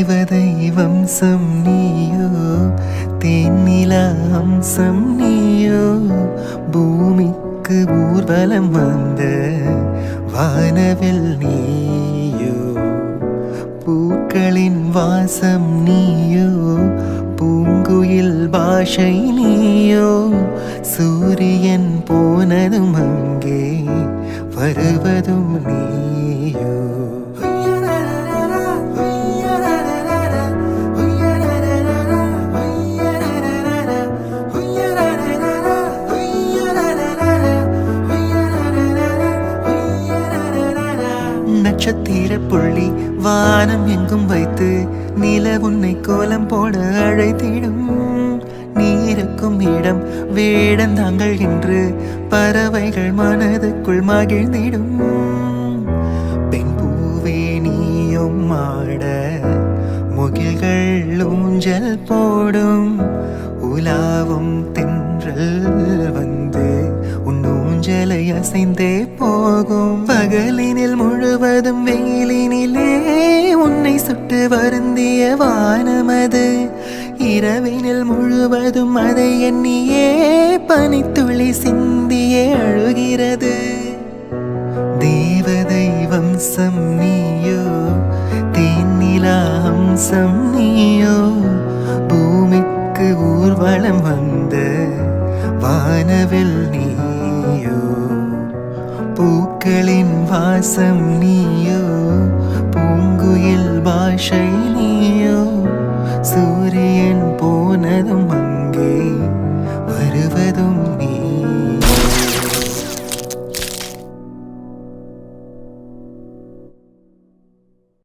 தேவதை வம்சம் நீயோ, தேனிலா அம்சம் நீயோ, பூமிக்கு ஊர்வலம் வந்த வானவில் நீயோ, பூக்களின் வாசம் நீயோ, பூங்குயில் பாஷை நீயோ, சூரியன் போனதும் அங்கே வருவதும் நீயோ. நட்சத்திர புள்ளி வானம் எங்கும் வைத்து நில உன்னை கோலம் போட அழைத்திடும். நீ இருக்கும் இடம் வேடந்தாங்கள் என்று பறவைகள் மனதுக்குள் மகிழ்ந்திடும். பெண் பூவே நீயும் ஆட முகில்கள் ஊஞ்சல் போடும். உலாவும் தென்றல் வந்து உன் ஊஞ்சலை அசைந்தே போகும். பகலினில் முழுவதும் வெயிலினிலே உன்னை சுட்டு வருந்திய வானமது, இரவினில் முழுவதும் அதை எண்ணியே பனித்துளி சிந்தியே அழுகிறது. தேவதை வம்சம் நீயோ, தேனிலா அம்சம் நீயோ, பூமிக்கு ஊர்வலம் வந்த வானவில் நீயோ, பூக்களின் வாசம் நீயோ, பூங்குயில் பாஷை